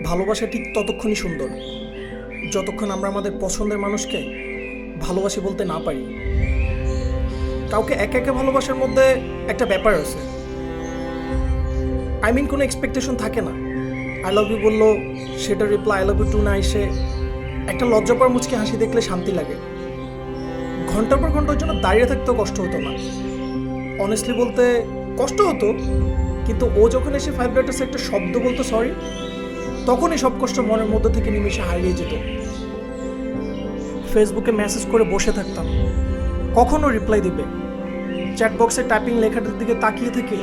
ভালোবাসা ঠিক ততক্ষণই সুন্দর যতক্ষণ আমরা আমাদের পছন্দের মানুষকে ভালোবাসি বলতে না পারি। কাউকে একা একা ভালোবাসার মধ্যে একটা ব্যাপার আছে, কোনো এক্সপেকটেশন থাকে না। আই লাভ ইউ বললো, সেটা reply I love you too না এসে একটা লজ্জাপড়া মুচকে হাসি দেখলে শান্তি লাগে। ঘন্টার পর ঘন্টার জন্য দাঁড়িয়ে থাকতেও কষ্ট হতো না। অনেস্টলি বলতে কষ্ট হতো, কিন্তু ও যখন এসে 5 letters একটা শব্দ বলতো সরি, তখনই সব কষ্ট মনের মধ্যে থেকে নিমেষে হারিয়ে যেত। ফেসবুকে মেসেজ করে বসে থাকতাম, কখনো রিপ্লাই দিবে। চ্যাট বক্সে টাইপিং লেখাটার দিকে তাকিয়ে থেকে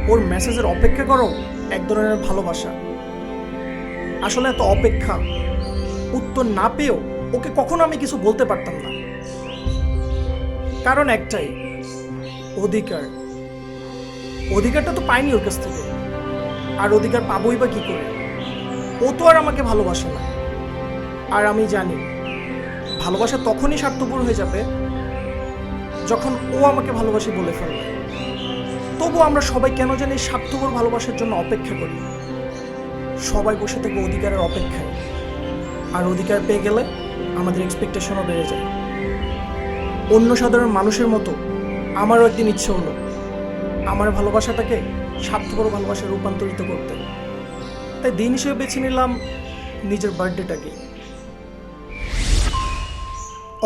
ওর মেসেজের অপেক্ষা করো এক ধরনের ভালোবাসা। আসলে এত অপেক্ষা, উত্তর না পেয়েও ওকে কখনো আমি কিছু বলতে পারতাম না, কারণ একটাই, অধিকারটা তো পাইনি ওর কাছ থেকে। আর অধিকার পাবোই বা কি করে? ও তো আর আমাকে ভালোবাসে না। আর আমি জানি ভালোবাসা তখনই স্বার্থপর হয়ে যাবে যখন ও আমাকে ভালোবাসে বলে ফেলবে। তবু আমরা সবাই কেন জানি স্বার্থপর ভালোবাসার জন্য অপেক্ষা করি। সবাই বসে থেকে অধিকারের অপেক্ষায়, আর অধিকার পেয়ে গেলে আমাদের এক্সপেকটেশনও বেড়ে যায়। অন্য সাধারণ মানুষের মতো আমারও একদিন ইচ্ছে হলো আমার ভালোবাসাটাকে স্বার্থপর ভালোবাসায় রূপান্তরিত করতে। তাই দিন হিসেবে বেছে নিলাম নিজের বার্থডেটাকে।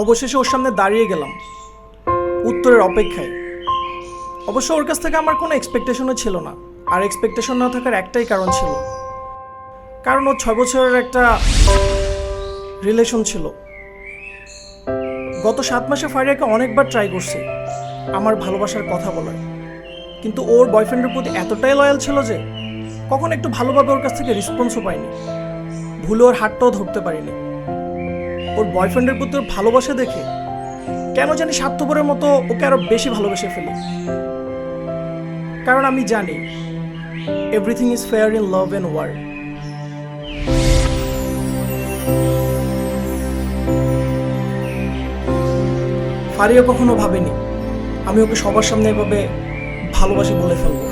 অবশেষে ওর সামনে দাঁড়িয়ে গেলাম উত্তরের অপেক্ষায়। অবশ্য ওর কাছ থেকে আমার কোনো এক্সপেকটেশনও ছিল না, আর এক্সপেকটেশন না থাকার একটাই কারণ ছিল, কারণ ওর 6 বছরের একটা রিলেশন ছিল। গত 7 মাসে ফারিয়াকে অনেকবার ট্রাই করছি আমার ভালোবাসার কথা বলার, কিন্তু ওর বয়ফ্রেন্ডের প্রতি এতটাই লয়াল ছিল যে কখন একটু ভালোভাবে ওর কাছ থেকে রেসপন্সও পাইনি, ভুলে ওর হাতটাও ধরতে পারিনি। ওর বয়ফ্রেন্ডের প্রতি ওর ভালোবাসা দেখে কেন জানি স্বার্থপরের মতো ওকে আরো বেশি ভালোবেসে ফেলি। কারণ আমি জানি everything is fair in love and war. Faria কখনো ভাবেনি আমি ওকে সবার সামনে এভাবে ভালোবাসি বলে ফেলবো।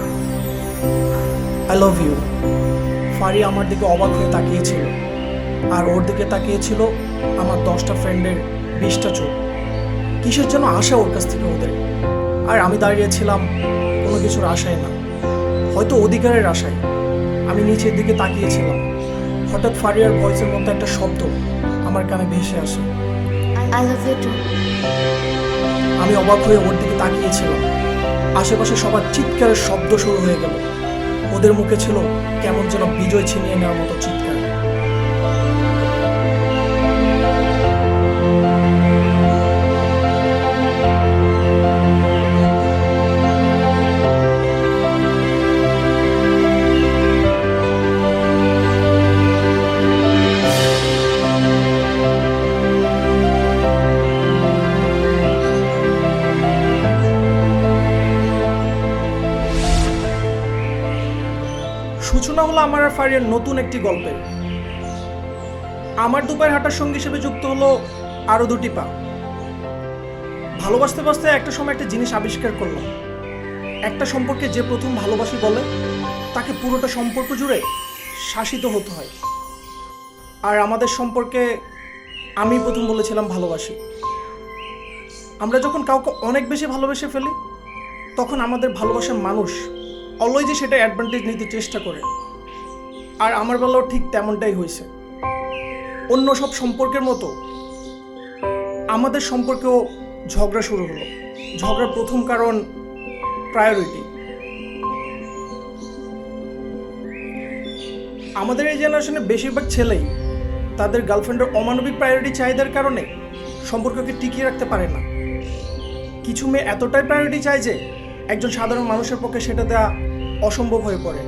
I love you. ফারিয়া আমার দিকে অবাক হয়ে তাকিয়েছিল, আর ওর দিকে তাকিয়েছিল আমার 10টা ফ্রেন্ডের 20টা চোখ। কিসের জন্য আশা ওর কাছ থেকে ওদের, আর আমি দাঁড়িয়েছিলাম কোনো কিছুর আশায় না, হয়তো অধিকারের আশায়। আমি নিচের দিকে তাকিয়েছিলাম, হঠাৎ ফারিয়ার ভয়েসের মতো একটা শব্দ আমার কানে ভেসে আসে, আই লাভ ইউ টু। আমি অবাক হয়ে ওর দিকে তাকিয়েছিলাম। আশেপাশে সবার চিৎকারের শব্দ শুরু হয়ে গেল। ওদের মুখে ছিল কেমন যেন বিজয় ছিনিয়ে নেওয়ার মতো চিৎকার। সূচনা হলো আমার আর ফারিয়ার নতুন একটি গল্পের। আমার দুপায়ের হাঁটার সঙ্গী হিসেবে যুক্ত হলো আরো 2টি পা। ভালোবাসতে বাসতে একটা সময় একটা জিনিস আবিষ্কার করলাম, একটা সম্পর্কে যে প্রথম ভালোবাসি বলে তাকে পুরোটা সম্পর্ক জুড়ে শাসিত হতে হয়। আর আমাদের সম্পর্কে আমি প্রথম বলেছিলাম ভালোবাসি। আমরা যখন কাউকে অনেক বেশি ভালোবেসে ফেলি তখন আমাদের ভালোবাসার মানুষ অলওয়েজই সেটা অ্যাডভান্টেজ নিতে চেষ্টা করে। আর আমার বেলাও ঠিক তেমনটাই হয়েছে। অন্য সব সম্পর্কের মতো আমাদের সম্পর্কেও ঝগড়া শুরু হলো। ঝগড়ার প্রথম কারণ প্রায়োরিটি। আমাদের এই জেনারেশনে বেশিরভাগ ছেলেই তাদের গার্লফ্রেন্ডের অমানবিক প্রায়োরিটি চাহিদার কারণে সম্পর্ককে টিকিয়ে রাখতে পারে না। কিছু মেয়ে এতটাই প্রায়োরিটি চায় যে একজন সাধারণ মানুষের পক্ষে সেটা দেওয়া অসম্ভব হয়ে পড়ে।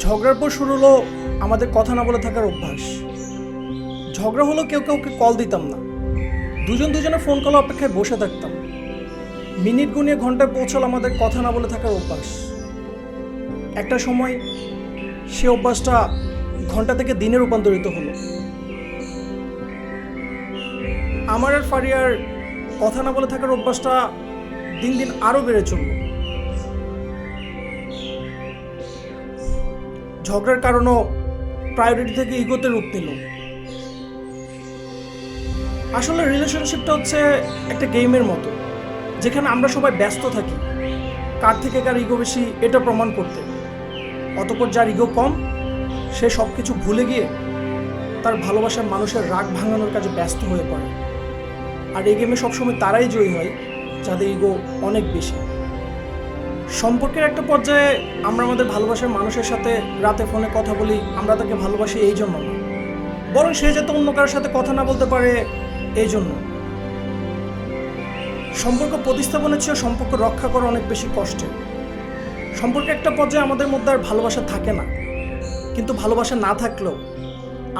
ঝগড়ার পর শুরু হলো আমাদের কথা না বলে থাকার অভ্যাস। ঝগড়া হলো কেউ কাউকে কল দিতাম না, দুজনের ফোন কল অপেক্ষায় বসে থাকতাম। মিনিট গুনিয়ে ঘন্টায় পৌঁছাল আমাদের কথা না বলে থাকার অভ্যাস। একটা সময় সে অভ্যাসটা ঘন্টা থেকে দিনে রূপান্তরিত হলো। আমার আর ফারিয়ার কথা না বলে থাকার অভ্যাসটা দিন দিন আরো বেড়ে চলল। ঝগড়ার কারণও প্রায়োরিটি থেকে ইগোতে রূপ নিল। আসলে রিলেশনশিপটা হচ্ছে একটা গেমের মতো, যেখানে আমরা সবাই ব্যস্ত থাকি কার থেকে কার ইগো বেশি এটা প্রমাণ করতে। অতঃপর যার ইগো কম সে সব কিছু ভুলে গিয়ে তার ভালোবাসার মানুষের রাগ ভাঙানোর কাজে ব্যস্ত হয়ে পড়ে। আর এই গেমে সবসময় তারাই জয়ী হয় যাদের ইগো অনেক বেশি। সম্পর্কের একটা পর্যায়ে আমরা আমাদের ভালোবাসার মানুষের সাথে রাতে ফোনে কথা বলি, আমরা তাকে ভালোবাসি এই জন্য না, বরং সে যাতে অন্য কারোর সাথে কথা না বলতে পারে এই জন্য। সম্পর্ক প্রতিস্থাপনের চেয়ে সম্পর্ক রক্ষা করা অনেক বেশি কষ্টের। সম্পর্কে একটা পর্যায়ে আমাদের মধ্যে আর ভালোবাসা থাকে না, কিন্তু ভালোবাসা না থাকলেও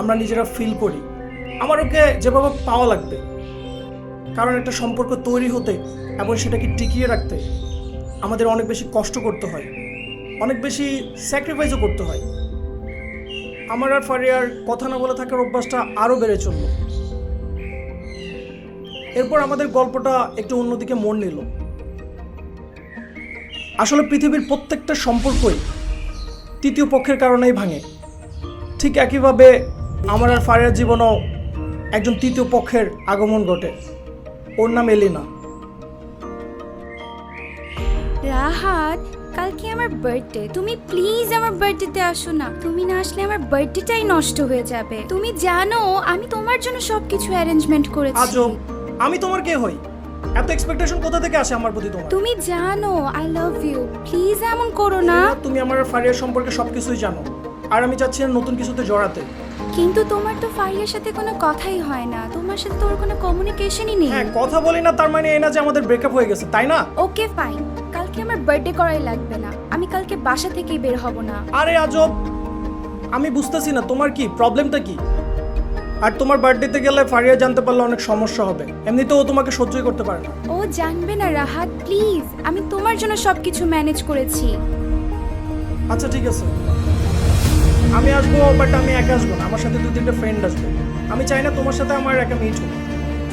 আমরা নিজেরা ফিল করি আমার ওকে যেভাবে পাওয়া লাগবে। কারণ একটা সম্পর্ক তৈরি হতে এবং সেটাকে টিকিয়ে রাখতে আমাদের অনেক বেশি কষ্ট করতে হয়, অনেক বেশি স্যাক্রিফাইসও করতে হয়। আমার আর ফারিয়ার কথা না বলে থাকার অভ্যাসটা আরও বেড়ে চলল। এরপর আমাদের গল্পটা একটু অন্যদিকে মোড় নিল। আসলে পৃথিবীর প্রত্যেকটা সম্পর্কই তৃতীয় পক্ষের কারণেই ভাঙে। ঠিক একইভাবে আমার আর ফারিয়ার জীবনেও একজন তৃতীয় পক্ষের আগমন ঘটে। ওর নাম এলিনা। রাহাত, কালকে আমার বার্থডে, তুমি প্লিজ আমার বার্থডেতে আসো না। তুমি না আসলে আমার বার্থডেটাই নষ্ট হয়ে যাবে। তুমি জানো আমি তোমার জন্য সবকিছু অ্যারেঞ্জমেন্ট করেছি। আজব, আমি তোমার কে হই? এত এক্সপেকটেশন কোথা থেকে আসে আমার প্রতি তোমার? তুমি জানো আই লাভ ইউ, প্লিজ এমন করো না। তুমি আমার আর ফারিয়ার সম্পর্কে সবকিছুই জানো, আর আমি চাচ্ছি না নতুন কিছুতে জড়াতে। কিন্তু তোমার তো ফারিয়ার সাথে কোনো কথাই হয় না, তোমার সাথে তো ওর কোনো কমিউনিকেশনই নেই। হ্যাঁ, কথা বলি না তার মানে এই না যে আমাদের ব্রেকআপ হয়ে গেছে, তাই না? ওকে ফাইন, কালকে আমার বার্থডে করাই লাগবে না। আমি কালকে বাসা থেকেই বের হব না। আরে আজব, আমি বুঝতেছি না তোমার কি প্রবলেমটা কি। আর তোমার বার্থডেতে গেলে ফারিয়া জানতে পারলে অনেক সমস্যা হবে, এমনিতেও ও তোমাকে সহ্যই করতে পারে না। ও জানবে না রাহাত, প্লিজ, আমি তোমার জন্য সবকিছু ম্যানেজ করেছি। আচ্ছা ঠিক আছে, আমি আসবো, বাট আমি একা আসবো না, আমার সাথে 2-3টা ফ্রেন্ড আসবে। আমি চাই না তোমার সাথে আমার একা মিট হোক।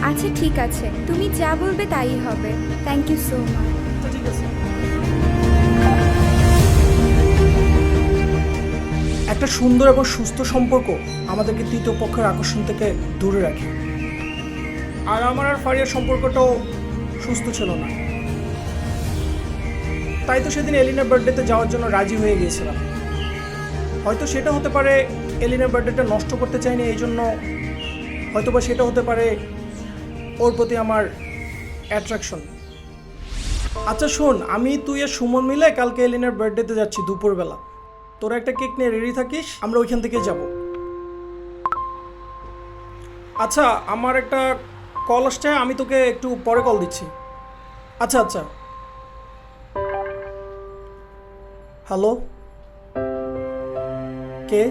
আচ্ছা ঠিক আছে, তুমি যা বলবে তাই হবে। Thank you so much. আচ্ছা ঠিক আছে। একটা সুন্দর এবং সুস্থ সম্পর্ক আমাদেরকে তৃতীয় পক্ষের আকর্ষণ থেকে দূরে রাখে। আর আমার আর ফারিয়ার সম্পর্কটাও সুস্থ ছিল না, তাই তো সেদিন এলিনার বার্থডেতে যাওয়ার জন্য রাজি হয়ে গিয়েছিলাম। হয়তো সেটা হতে পারে এলিনার বার্থডেটা নষ্ট করতে চাইনি এই জন্য, হয়তো বা সেটা হতে পারে ওর প্রতি আমার অ্যাট্রাকশন। আচ্ছা শোন, আমি তুই আর সুমন মিলে কালকে এলিনার বার্থডেতে যাচ্ছি দুপুরবেলা। তোরা একটা কেক নিয়ে রেডি থাকিস, আমরা ওইখান থেকে যাব। আচ্ছা, আমার একটা কল আসছে, আমি তোকে একটু পরে কল দিচ্ছি। আচ্ছা আচ্ছা। হ্যালো, কে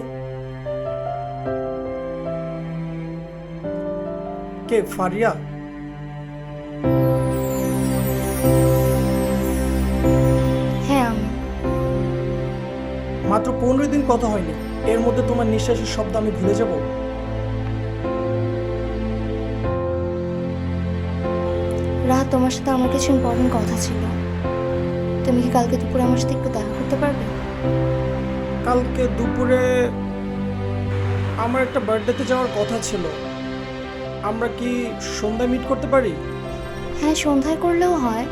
কে ফারিয়া? হ্যাঁ আমি। মাত্র 15 দিন কথা হয়নি, এর মধ্যে তোমার নিঃশ্বাসের শব্দ আমি ভুলে যাব? রাহাত, তোমার সাথে আমার কিছু ইম্পর্টেন্ট কথা ছিল। তুমি কি কালকে দুপুরে আমার সাথে একটু দেখা করতে পারবে? কালকে দুপুরে আমার একটা বার্থডেতে যাওয়ার কথা ছিল, আমরা কি সন্ধ্যায় মিট করতে পারি? হ্যাঁ, সন্ধ্যায় করলেও হয়,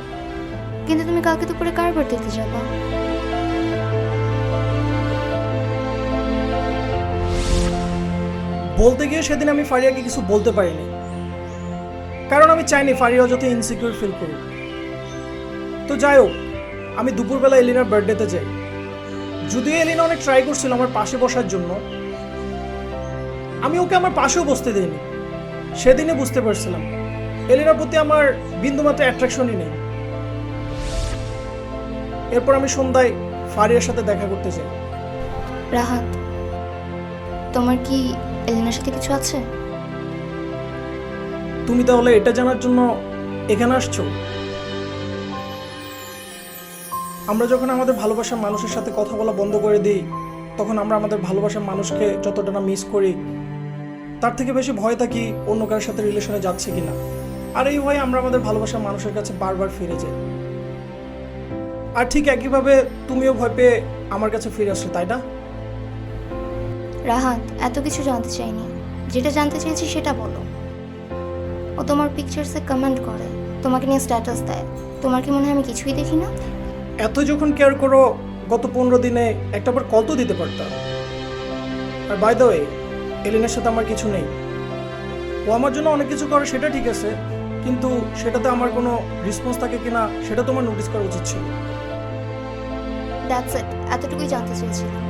কিন্তু তুমি কালকে দুপুরে কার বার্থডেতে যাবা? বলতে গিয়ে সেদিন আমি ফারিয়াকে কিছু বলতে পারিনি, কারণ আমি চাইনি ফারিয়াও যাতে ইনসিকিউর ফিল করুক। তো যাই হোক, আমি দুপুরবেলা এলিনার বার্থডেতে যাই। যদিও এলিনা অনেক ট্রাই করছিল আমার পাশে বসার জন্য, আমি ওকে আমার পাশেও বসতে দিইনি। সেদিনে বুঝতে পারছিলাম এলিনার প্রতি আমার বিন্দুমাত্র অ্যাট্রাকশনই নেই। এরপর আমি সন্ধ্যায় ফারিয়ার সাথে দেখা করতে যাই। রাহাত, তোমার কি এলিনার সাথে কিছু আছে? তুমি তাহলে এটা জানার জন্য এখানে আসছো? আমরা যখন আমাদের ভালোবাসার মানুষের সাথে কথা বলা বন্ধ করে দিই, তখন আমরা আমাদের ভালোবাসার মানুষকে যতটা না মিস করি, তার থেকে বেশি ভয় থাকি অন্য কারোর সাথে রিলেশনে যাচ্ছে কিনা। আর এই ভয়ে আমরা আমাদের ভালোবাসার মানুষের কাছে বারবার ফিরে যাই। আর ঠিক একইভাবে তুমিও ভয় পেয়ে আমার কাছে ফিরে আসছো, তাই না? রাহাত, এত কিছু জানতে চাইনি, যেটা জানতে চেয়েছি সেটা বলো। ও তোমার পিকচার্সে কমেন্ট করে, তোমাকে নিয়ে স্ট্যাটাস দেয়, তোমার কি মনে হয় আমি কিছুই দেখি না? এত যখন কেয়ার করো, গত 15 দিনে একটাবার কল তো দিতে পারতাম। আর বাই দ্য ওয়ে, এলিনার সাথে আমার কিছু নেই। ও আমার জন্য অনেক কিছু করে, সেটা ঠিক আছে, কিন্তু সেটাতে আমার কোনো রেসপন্স থাকে কিনা সেটা তোমার নোটিস করা উচিত ছিল। দ্যাটস ইট, এতটুকুই জানতে চেয়েছিলাম।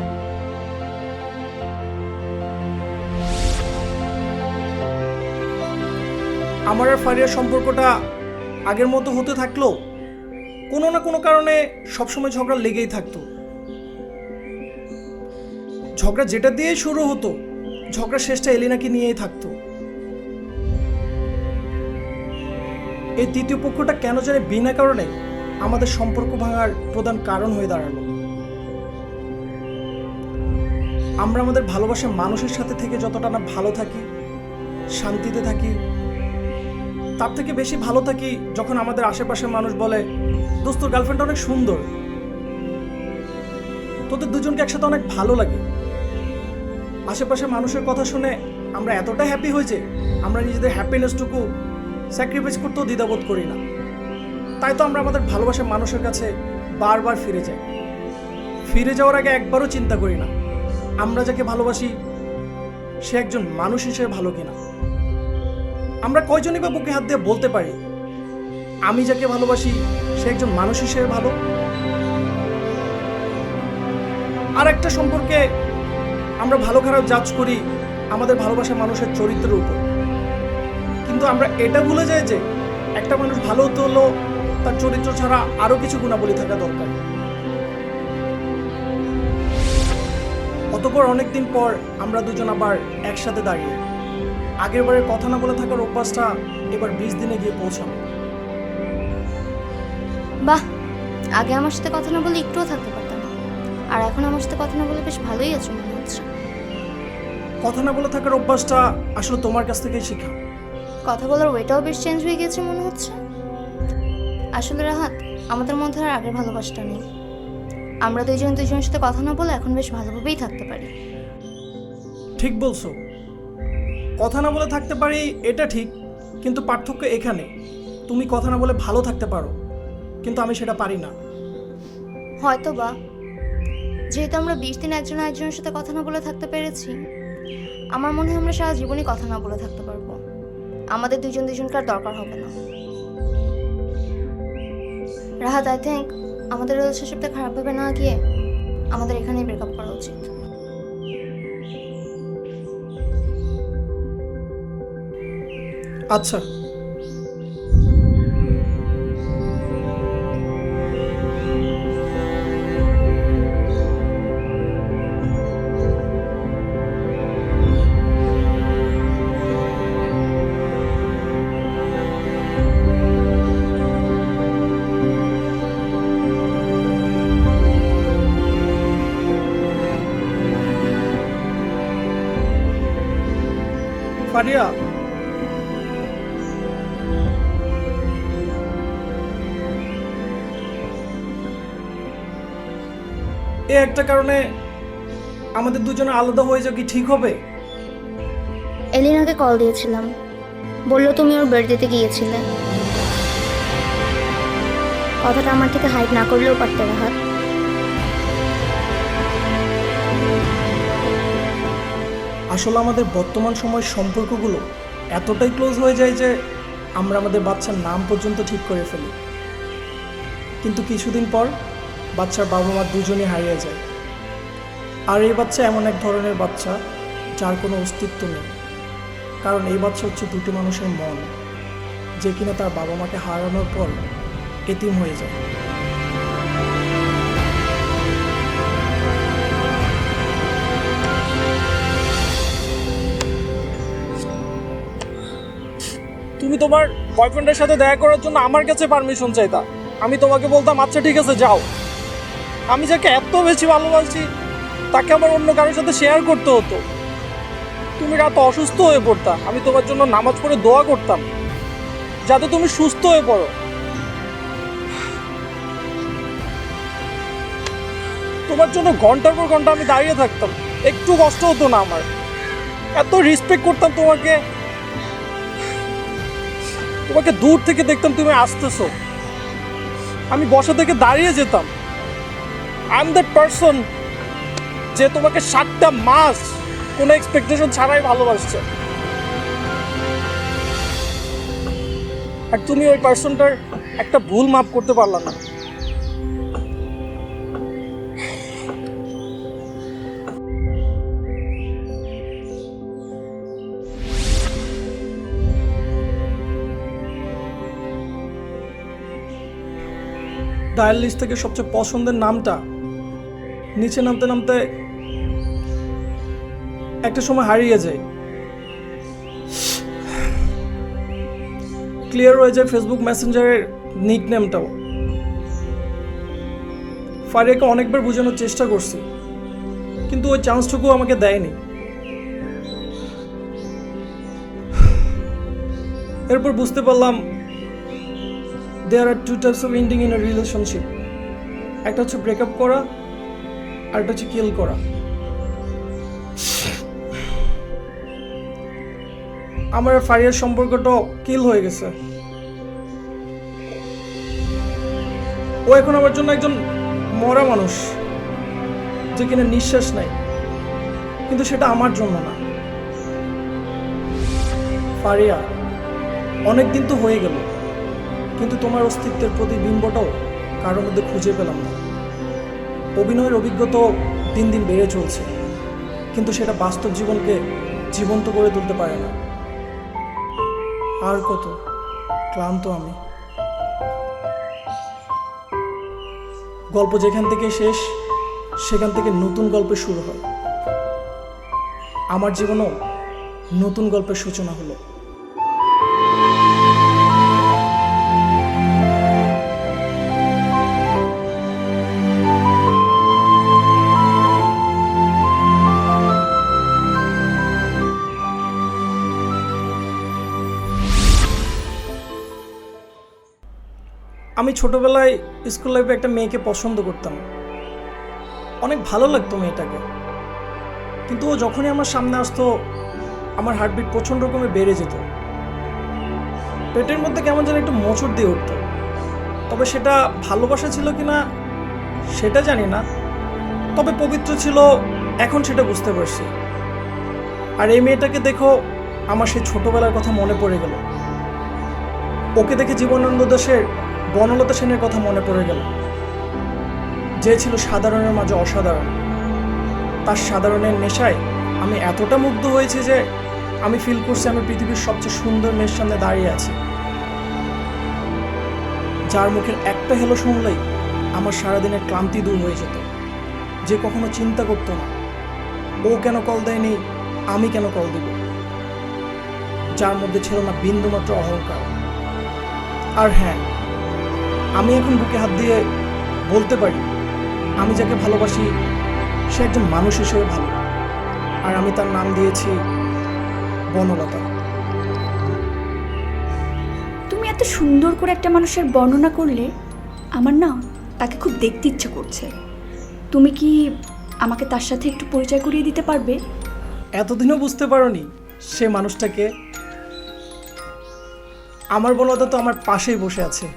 আমার আর ফারিয়ার সম্পর্কটা আগের মতো হতে থাকলো কোনো না কোনো কারণে সবসময় ঝগড়া লেগেই থাকতো। ঝগড়া যেটা দিয়ে শুরু হতো, ঝগড়া শেষটা এলিনাকে নিয়েই থাকতো। এই তৃতীয় পক্ষটা কেন জানে বিনা কারণে আমাদের সম্পর্ক ভাঙার প্রধান কারণ হয়ে দাঁড়ালো। আমরা আমাদের ভালোবাসার মানুষের সাথে থেকে যতটা না ভালো থাকি, শান্তিতে থাকি, তার থেকে বেশি ভালো থাকি যখন আমাদের আশেপাশের মানুষ বলে, দোস্ত তোর গার্লফ্রেন্ড অনেক সুন্দর, তোদের দুজনকে একসাথে অনেক ভালো লাগে। আশেপাশের মানুষের কথা শুনে আমরা এতটা হ্যাপি হই যে আমরা নিজেদের হ্যাপিনেসটুকু স্যাক্রিফাইস করতেও দ্বিধাবোধ করি না। তাই তো আমরা আমাদের ভালোবাসার মানুষের কাছে বারবার ফিরে যাই। ফিরে যাওয়ার আগে একবারও চিন্তা করি না আমরা যাকে ভালোবাসি সে একজন মানুষ হিসেবে ভালো কিনা। আমরা কয়জনই বা বুকে হাত দিয়ে বলতে পারি আমি যাকে ভালোবাসি সে একজন মানুষ হিসেবে ভালো? আর একটা সম্পর্কে আমরা ভালো খারাপ জাজ করি আমাদের ভালোবাসার মানুষের চরিত্রের উপর, কিন্তু আমরা এটা ভুলে যাই যে একটা মানুষ ভালো হতে হলো তার চরিত্র ছাড়া আরো কিছু গুণাবলী থাকা দরকার। অতঃপর অনেকদিন পর আমরা দুজন আবার একসাথে দাঁড়িয়ে আগের বারের কথা না বলে থাকার অভ্যাসটা এবার 20 দিনে গিয়ে পৌঁছানো। বাহ, আগে আমার সাথে কথা না বলে একটুও থাকতে পারতাম না, আর এখন আমার সাথে কথা না বলে বেশ ভালোই আছো মনে হচ্ছে। কথা না বলে থাকার অভ্যাসটা আসলে তোমার কাছ থেকেই শেখা। কথা বলার ওয়েটাও বেশ চেঞ্জ হয়ে গেছে মনে হচ্ছে। আসলে রাহাত, আমাদের মধ্যে আর আগের ভালোবাসাটা নেই। আমরা দুজনের সাথে কথা না বলে এখন বেশ ভালোভাবেই থাকতে পারি। ঠিক বলছো, কথা না বলে থাকতে পারি এটা ঠিক, কিন্তু পার্থক্য এখানে তুমি কথা না বলে ভালো থাকতে পারো, কিন্তু আমি সেটা পারি না। হয়তো বা যেহেতু আমরা 20 দিন একজন একজনের সাথে কথা না বলে থাকতে পেরেছি, আমার মনে হয় আমরা সারা জীবনই কথা না বলে থাকতে পারবো। আমাদের দুজনকে আর দরকার হবে না। রাহাত, আই থিঙ্ক আমাদের রিলেশনশিপটা খারাপভাবে না গিয়ে আমাদের এখানেই ব্রেকআপ করা উচিত। আচ্ছা, ফারিয়া, এই একটা কারণে আমাদের দুজনে আলাদা হয়ে যাওয়া কি ঠিক হবে? এলিনাকে কল দিয়েছিলাম, বললো তুমি ওর বার্থডেতে গিয়েছিলে। কথাটা আমার থেকে হাইড না করলেও পারতে রাহাত। আসলে আমাদের বর্তমান সময়ের সম্পর্কগুলো এতটাই ক্লোজ হয়ে যায় যে আমরা আমাদের বাচ্চার নাম পর্যন্ত ঠিক করে ফেলি, কিন্তু কিছুদিন পর বাচ্চার বাবা মা দুজনেই হারিয়ে যায়। আর এই বাচ্চা এমন এক ধরনের বাচ্চা যার কোনো অস্তিত্ব নেই, কারণ এই বাচ্চা হচ্ছে দুটি মানুষের মন, যে কিনা তার বাবা মাকে হারানোর পর এতিম হয়ে যায়। তুমি তোমার বয়ফ্রেন্ডের সাথে দেখা করার জন্য আমার কাছে পারমিশন চাইতা, আমি তোমাকে বলতাম আচ্ছা ঠিক আছে যাও। আমি যাকে এত বেশি ভালোবাসি তাকে আমার অন্য কারোর সাথে শেয়ার করতে হতো। তুমি রাত অসুস্থ হয়ে পড়তা, আমি তোমার জন্য নামাজ পড়ে দোয়া করতাম যাতে তুমি সুস্থ হয়ে পড়ো। তোমার জন্য ঘন্টার পর ঘন্টা আমি দাঁড়িয়ে থাকতাম, একটু কষ্ট হতো না আমার। এত রেসপেক্ট করতাম তোমাকে, তোমাকে দূর থেকে দেখতাম তুমি আসতেছো, আমি বসা থেকে দাঁড়িয়ে যেতাম। আই এম দ্যাট পারসন যে তোমাকে 7টা মাস কোনো এক্সপেকটেশন ছাড়াই ভালোবাসছে, আর তুমি ওই পার্সনটার একটা ভুল মাফ করতে পারলা না। ডায়াল লিস্ট থেকে সবচেয়ে পছন্দের নামটা নিচে নামতে নামতে একটা সময় হারিয়ে যায়, ক্লিয়ার হয়ে যায় ফেসবুক মেসেঞ্জারের নিক নেমটাও। ফারিয়াকে অনেকবার বোঝানোর চেষ্টা করছি, কিন্তু ওই চান্সটুকু আমাকে দেয়নি। এরপর বুঝতে পারলাম there are two types of ending in a relationship, একটা হচ্ছে ব্রেকআপ করা আর একটা হচ্ছে কিল করা। আমার আর ফারিয়ার সম্পর্কটা কিল হয়ে গেছে। ও এখন আমার জন্য একজন মরা মানুষ, যে কিনা নিঃশ্বাস নাই, কিন্তু সেটা আমার জন্য না। ফারিয়া, অনেক দিন তো হয়ে গেল, কিন্তু তোমার অস্তিত্বের প্রতিবিম্বটাও কারোর মধ্যে খুঁজে পেলাম না। অভিনয়ের অভিজ্ঞতাও দিন দিন বেড়ে চলছে, কিন্তু সেটা বাস্তব জীবনকে জীবন্ত করে তুলতে পারে না। আর কত ক্লান্ত আমি। গল্প যেখান থেকে শেষ, সেখান থেকে নতুন গল্পের শুরু হয়। আমার জীবনেও নতুন গল্পের সূচনা হলো। আমি ছোটবেলায় স্কুল লাইফে একটা মেয়েকে পছন্দ করতাম, অনেক ভালো লাগতো মেয়েটাকে, কিন্তু ও যখনই আমার সামনে আসতো আমার হার্টবিট প্রচণ্ড রকমের বেড়ে যেত, পেটের মধ্যে কেমন যেন একটু মোচড় দিয়ে উঠতো। তবে সেটা ভালোবাসা ছিল কিনা সেটা জানি না, তবে পবিত্র ছিল, এখন সেটা বুঝতে পারছি। আর এই মেয়েটাকে দেখো আমার সেই ছোটবেলার কথা মনে পড়ে গেল। ওকে দেখে জীবনানন্দ দাশের বনলতা সেনের কথা মনে পড়ে গেল, যে ছিল সাধারণের মাঝে অসাধারণ। তার সাধারণের নেশায় আমি এতটা মুগ্ধ হয়েছি যে আমি ফিল করছি আমি পৃথিবীর সবচেয়ে সুন্দর মেয়ের সামনে দাঁড়িয়ে আছি, যার মুখের একটা হেলো শুনলেই আমার সারাদিনের ক্লান্তি দূর হয়ে যেত, যে কখনো চিন্তা করতো না ও কেন কল দেয়নি, আমি কেন কল দেব, যার মধ্যে ছিল না বিন্দুমাত্র অহংকার। আর হ্যাঁ, আমি এখন বুকে হাত দিয়ে বলতে পারি আমি যাকে ভালোবাসি সে একজন মানুষ হিসেবে ভালো, আর আমি তার নাম দিয়েছি বনলতা। তুমি এত সুন্দর করে একটা মানুষের বর্ণনা করলে আমার না তাকে খুব দেখতে ইচ্ছা করছে। তুমি কি আমাকে তার সাথে একটু পরিচয় করিয়ে দিতে পারবে? এতদিনও বুঝতে পারোনি সে মানুষটাকে? আমার বনলতা তো আমার পাশেই বসে আছে।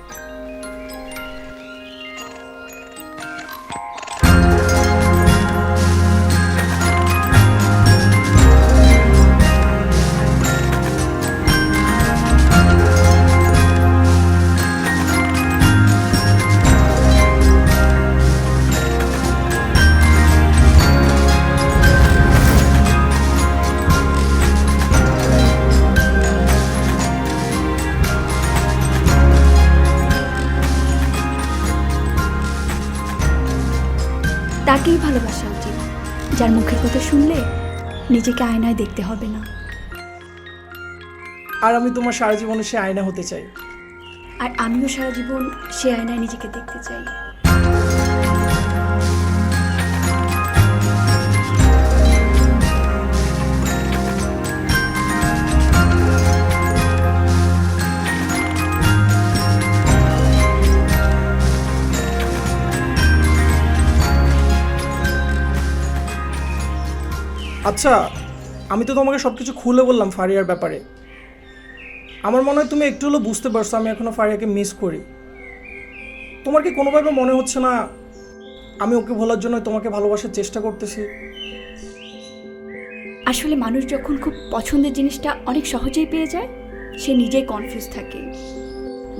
তাকেই ভালোবাসা উচিত, যার মুখের কথা শুনলে নিজেকে আয়নায় দেখতে হবে না। আর আমি তোমার সারা জীবনে সে আয়না হতে চাই। আর আমিও সারা জীবন সে আয়নায় নিজেকে দেখতে চাই। আচ্ছা, আমি তো তোমাকে সব কিছু খুলে বললাম ফারিয়ার ব্যাপারে। আমার মনে হয় তুমি একটু হলেও বুঝতে পারছো আমি এখনো ফারিয়াকে মিস করি। তোমার কি কোনোভাবে মনে হচ্ছে না আমি ওকে ভোলার জন্য তোমাকে ভালোবাসার চেষ্টা করতেছি? আসলে মানুষ যখন খুব পছন্দের জিনিসটা অনেক সহজেই পেয়ে যায়, সে নিজেই কনফিউজ থাকে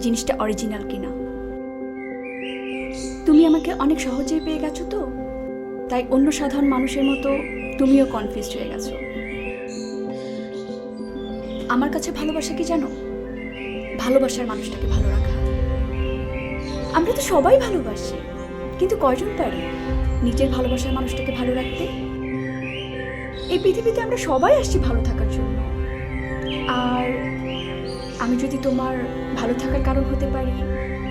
জিনিসটা অরিজিনাল কিনা। তুমি আমাকে অনেক সহজেই পেয়ে গেছো, তো তাই অন্য সাধারণ মানুষের মতো তুমিও কনফিউজ হয়ে গেছো। আমার কাছে ভালোবাসা কি জানো? ভালোবাসার মানুষটাকে ভালো রাখা। আমরা তো সবাই ভালোবাসি, কিন্তু কয়জন পারি নিজের ভালোবাসার মানুষটাকে ভালো রাখতে? এই পৃথিবীতে আমরা সবাই আসছি ভালো থাকার জন্য। আর আমি যদি তোমার ভালো থাকার কারণ হতে পারি,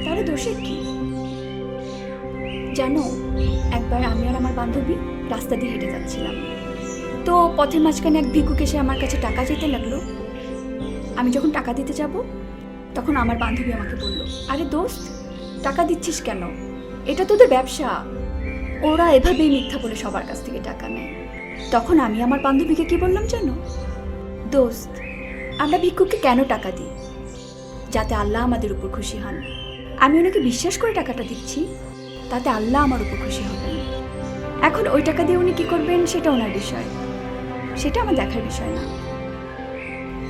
তাহলে দোষের কি? জানো, একবার আমি আর আমার বান্ধবী রাস্তা দিয়ে হেঁটে যাচ্ছিলাম, তো পথের মাঝখানে এক ভিক্ষুক এসে আমার কাছে টাকা চাইতে লাগলো। আমি যখন টাকা দিতে যাব, তখন আমার বান্ধবী আমাকে বলল, আরে দোস্ত, টাকা দিচ্ছিস কেন? এটা তোদের ব্যবসা। ওরা এভাবেই মিথ্যা বলে সবার কাছ থেকে টাকা নেয়। তখন আমি আমার বান্ধবীকে কি বললাম জানো? দোস্ত, আমরা ভিক্ষুককে কেন টাকা দিই? যাতে আল্লাহ আমাদের উপর খুশি হন। আমি ওনাকে বিশ্বাস করে টাকাটা দিচ্ছি, তাতে আল্লাহ আমার উপর খুশি হবেন। এখন ওই টাকা দিয়ে উনি কী করবেন সেটা ওনার বিষয়, সেটা আমার দেখার বিষয় না।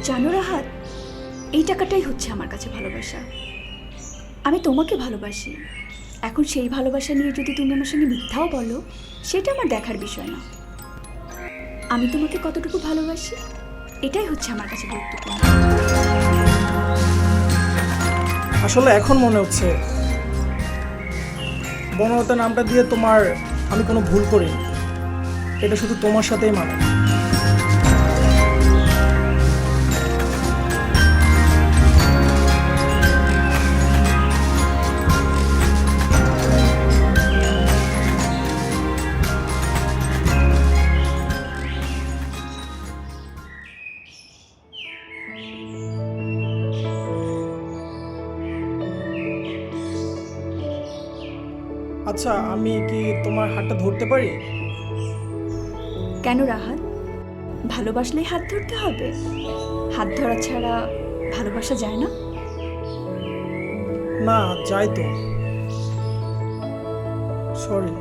জানো রাহাত, এই টাকাটাই হচ্ছে আমার কাছে ভালোবাসা। আমি তোমাকে ভালোবাসি, এখন সেই ভালোবাসা নিয়ে যদি তুমি আমার সঙ্গে মিথ্যাও বলো, সেটা আমার দেখার বিষয় না। আমি তোমাকে কতটুকু ভালোবাসি, এটাই হচ্ছে আমার কাছে গুরুত্বপূর্ণ। আসলে এখন মনে হচ্ছে বনলতা নামটা দিয়ে তোমার আমি কোনো ভুল করিনি। এটা শুধু তোমার সাথেই মানে। আচ্ছা, আমি কি তোমার হাতটা ধরতে পারি? কেন রাহাত, ভালোবাসলেই হাত ধরতে হবে? হাত ধরা ছাড়া ভালোবাসা যায় না? না, যাই তো। সরি।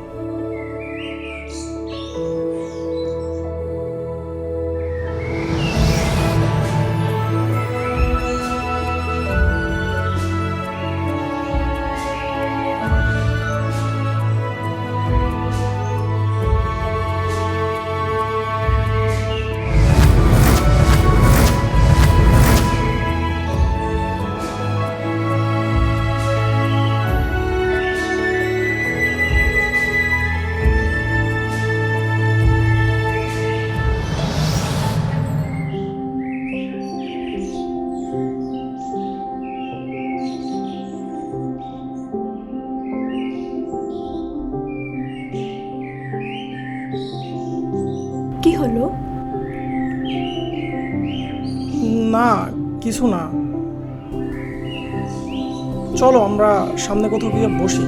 কি হলো? না, কিছু না। চলো আমরা সামনে কোথাও গিয়ে বসি।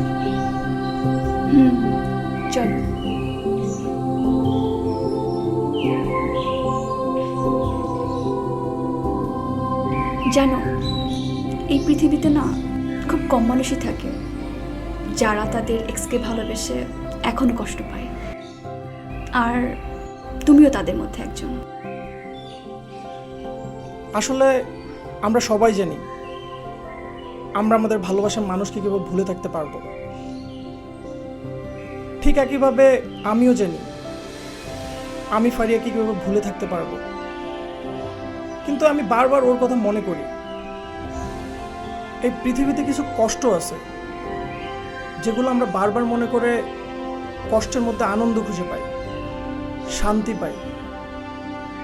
চলো। জানো, এই পৃথিবীতে না খুব কম মানুষই থাকে যারা তাদের এক্সকে ভালোবেসে এখনো কষ্ট পায়, আর তুমিও তাদের মধ্যে একজন। আসলে আমরা সবাই জানি আমরা আমাদের ভালোবাসার মানুষকে কিভাবে ভুলে থাকতে পারবো। ঠিক একইভাবে আমিও জানি আমি ফারিয়াকে কিভাবে ভুলে থাকতে পারবো, কিন্তু আমি বারবার ওর কথা মনে করি। এই পৃথিবীতে কিছু কষ্ট আছে যেগুলো আমরা বারবার মনে করে কষ্টের মধ্যে আনন্দ খুঁজে পাই, শান্তি পাই।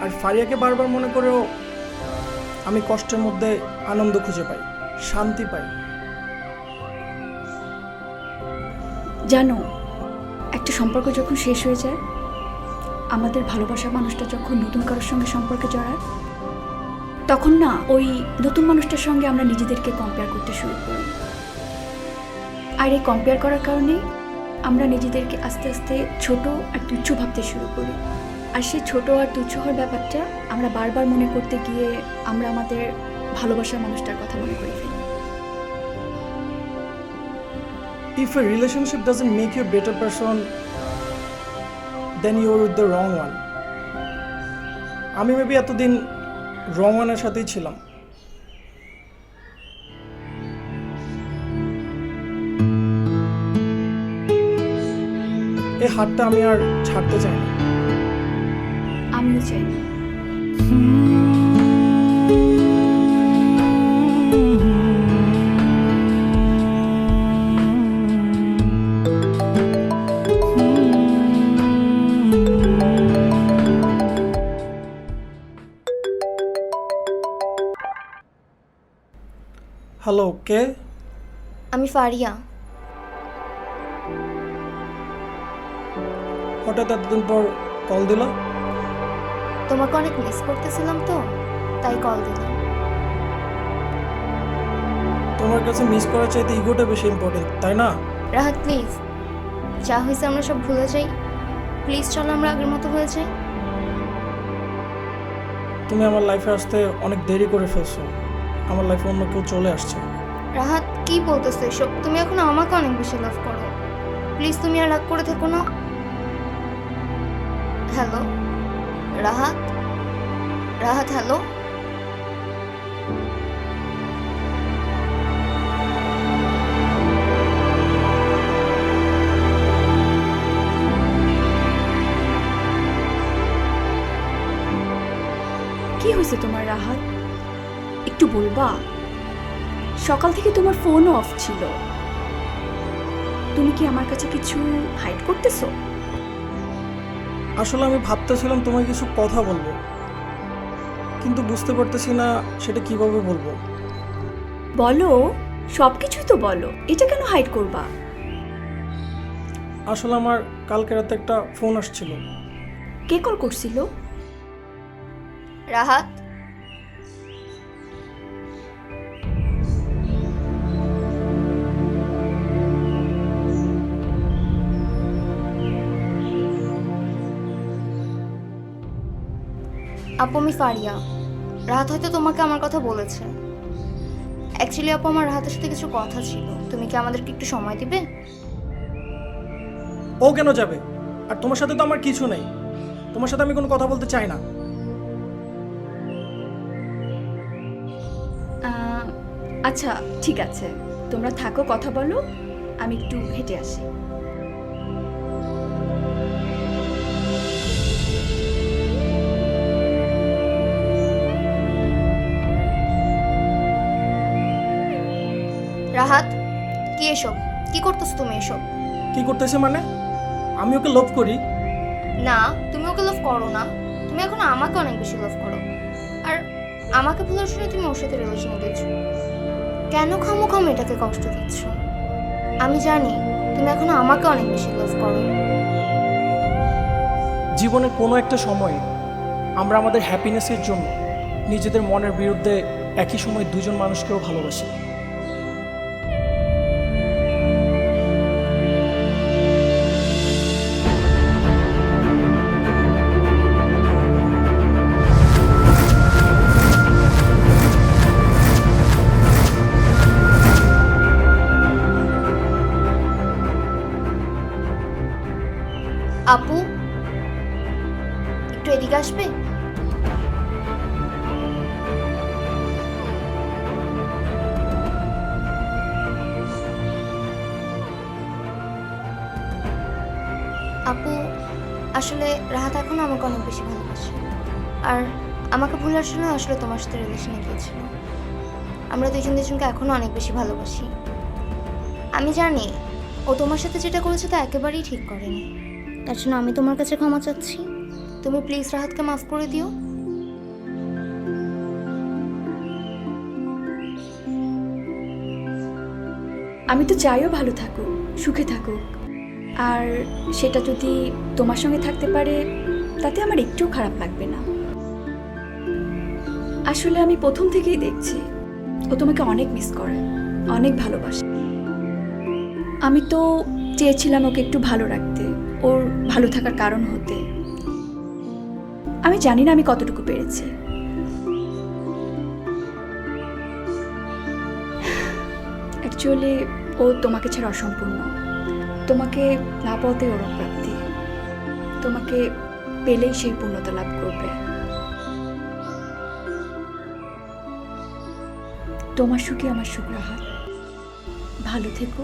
আর ফারিয়াকে বারবার মনে করেও আমি কষ্টের মধ্যে আনন্দ খুঁজে পাই, শান্তি পাই। জানো, একটা সম্পর্ক যখন শেষ হয়ে যায়, আমাদের ভালোবাসা মানুষটা যখন নতুন কারোর সঙ্গে সম্পর্কে জড়ায়, তখন না ওই নতুন মানুষটার সঙ্গে আমরা নিজেদেরকে কম্পেয়ার করতে শুরু করি। আর এই কম্পেয়ার করার কারণে আমরা নিজেদেরকে আস্তে আস্তে ছোট আর তুচ্ছ ভাবতে শুরু করি। আর সেই ছোট আর তুচ্ছ হওয়ার ব্যাপারটা আমরা বারবার মনে করতে গিয়ে আমরা আমাদের ভালোবাসার মানুষটার কথা মনে করে ফেলি। If a relationship doesn't make you a better person, then you're with the wrong one. আমি মেবি এতদিন রং ওয়ানের সাথেই ছিলাম। এই হাতটা আমি আর ছাড়তে চাই না। আমিও চাই না। হ্যালো, কে? আমি ফারিয়া। হঠাৎ এতদিন পর কল দিল? তোমাকে অনেক মিস করতেছিলাম তো, তাই কল দিলাম। তোমার কাছে মিস করার চাইতে ইগোটা বেশি ইম্পর্টেন্ট, তাই না? রাহাত প্লিজ, যা হয়েছে আমরা সব ভুলে যাই। প্লিজ চলো আমরা আগের মতো হয়ে যাই। তুমি আমার লাইফে আসতে অনেক দেরি করে ফেলছো। আমার লাইফে অন্য কেউ চলে আসছে। রাহাত কি বলতেছো এসব? তুমি এখন আমাকে অনেক বেশি লাভ করো। প্লিজ তুমি আর রাগ করে থেকো না। Hello Rahat, Rahat hello. কি হয়েছে তোমার রাহাত? একটু বলবা? সকাল থেকে তোমার ফোনও অফ ছিল। তুমি কি আমার কাছে কিছু হাইড করতেছো? আসলে আমি ভাবতেছিলাম তোমায় কিছু কথা বলবো, কিন্তু বুঝতে পারতেছি না সেটা কিভাবে বলবো। বলো, সব কিছুই তো বলো, এটা কেন হাইড করবা? আসলে আমার কালকে রাতে একটা ফোন আসছিল। কে কল করছিল? রাহাত আপু, আমি ফারিয়া। রাহাত হয়তো তোমাকে আমার কথা বলেছে। অ্যাকচুয়ালি আপু, আমার রাহাতের সাথে কিছু কথা ছিল। তুমি কি আমাদেরকে একটু সময় দিবে? ও কেন যাবে? আর তোমার সাথে তো আমার কিছু নেই। তোমার সাথে আমি কোনো কথা বলতে চাই না। আচ্ছা ঠিক আছে, তোমরা থাকো, কথা বলো, আমি একটু হেঁটে আসি। রাহাত কি এসব? কি করতেছো তুমি এসব? কি করতেছে মানে? আমি ওকে লোভ করি? না, তুমি ওকে লাভ করো না। তুমি এখন আমাকে অনেক বেশি লাভ করো। আর আমাকে ভুলার শুনে তুমি ওর সাথে রিলেশনে দিচ্ছ। কেন খামোখাম এটাকে কষ্ট দিচ্ছ? আমি জানি তুমি এখন আমাকে অনেক বেশি লাভ করো। জীবনের কোনো একটা সময়ে আমরা আমাদের হ্যাপিনেসের জন্য নিজেদের মনের বিরুদ্ধে একই সময় দুজন মানুষকেও ভালোবাসি। আপু, একটু এদিকে আসবে? আপু, আসলে রাহাত এখন আমাকে অনেক বেশি ভালোবাসে। আর আমাকে ভুলার জন্য আসলে তোমার সাথে রিলেশনে গিয়েছিল। আমরা দুজন দুজনকে এখনো অনেক বেশি ভালোবাসি। আমি জানি ও তোমার সাথে যেটা করেছে তা একেবারেই ঠিক করেনি। তার জন্য আমি তোমার কাছে ক্ষমা চাচ্ছি। তুমি প্লিজ রাহাতকে মাফ করে দিও। আমি তো চাইও ভালো থাকুক, সুখে থাকুক, আর সেটা যদি তোমার সঙ্গে থাকতে পারে তাতে আমার একটুও খারাপ লাগবে না। আসলে আমি প্রথম থেকেই দেখছি ও তোমাকে অনেক মিস করে, অনেক ভালোবাসে। আমি তো চেয়েছিলাম ওকে একটু ভালো রাখতে, ওর ভালো থাকার কারণ হতে। আমি জানি না আমি কতটুকু পেরেছি। অ্যাকচুয়ালি ও তোমাকে ছাড়া অসম্পূর্ণ। তোমাকে না পাওয়াতে ওর প্রাপ্তি, তোমাকে পেলেই সেই পূর্ণতা লাভ করবে। তোমার সুখে আমার সুখ রাহাত, ভালো থেকো।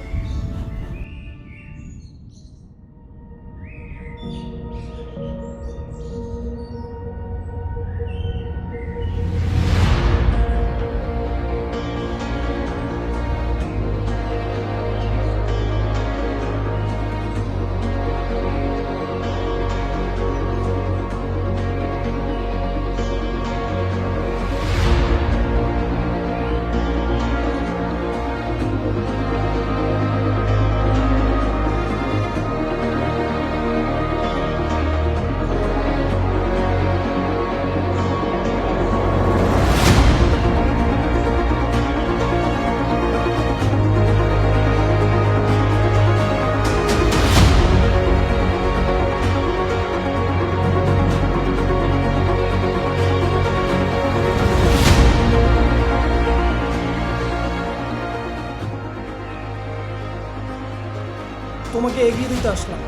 তোমাকে এগিয়ে দিতে আসলাম,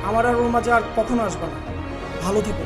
আমার আর ওর মাঝে আর কখনো আসবে না। ভালো থেকো।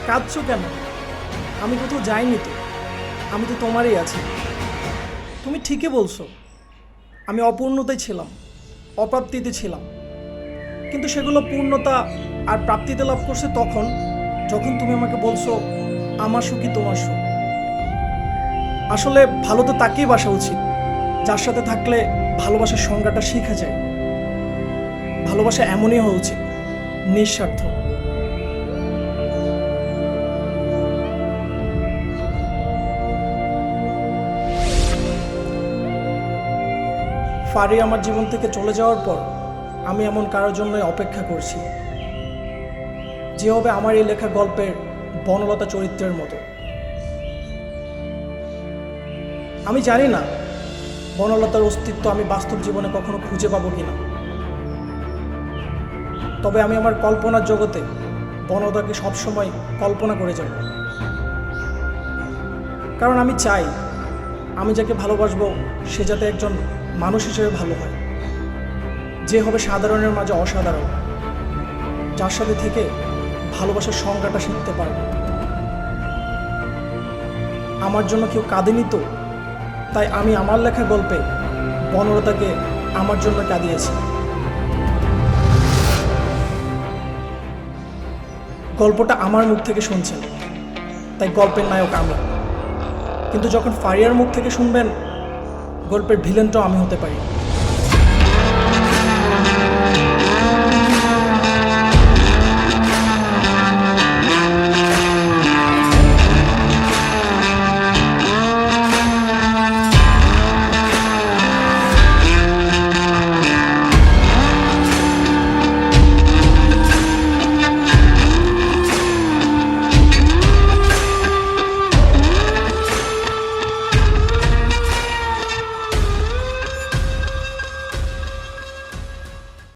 কাঁদছো কেন? আমি কোথাও যাইনি তো, আমি তো তোমারই আছি। তুমি ঠিকই বলছো, আমি অপূর্ণতায় ছিলাম, অপ্রাপ্তিতে ছিলাম, কিন্তু সেগুলো পূর্ণতা আর প্রাপ্তিতে লাভ করছে তখন যখন তুমি আমাকে বলছো আমার সুখই তোমার সুখ। আসলে ভালো তো তাকেই বাসা উচিত যার সাথে থাকলে ভালোবাসার সংজ্ঞাটা শেখা যায়। ভালোবাসা এমনই হওয়া উচিত, নিঃস্বার্থ। ফারি আমার জীবন থেকে চলে যাওয়ার পর আমি এমন কারোর জন্যই অপেক্ষা করছি যে হবে আমার এই লেখা গল্পের বনলতা চরিত্রের মতো। আমি জানি না বনলতার অস্তিত্ব আমি বাস্তব জীবনে কখনো খুঁজে পাবো কিনা, তবে আমি আমার কল্পনার জগতে বনলতাকে সবসময় কল্পনা করে যাব। কারণ আমি চাই আমি যাকে ভালোবাসবো সে যাতে একজন মানুষ হিসেবে ভালো হয়, যে হবে সাধারণের মাঝে অসাধারণ, যার সাথে থেকে ভালোবাসার সংজ্ঞাটা শিখতে পারবে। আমার জন্য কেউ কাঁদেনি তো, তাই আমি আমার লেখা গল্পে বনলতাকে আমার জন্য কাঁদিয়েছি। গল্পটা আমার মুখ থেকে শুনছেন, তাই গল্পের নায়ক আমি, কিন্তু যখন ফারিয়ার মুখ থেকে শুনবেন গল্পের ভিলেনটাও আমি হতে পারি।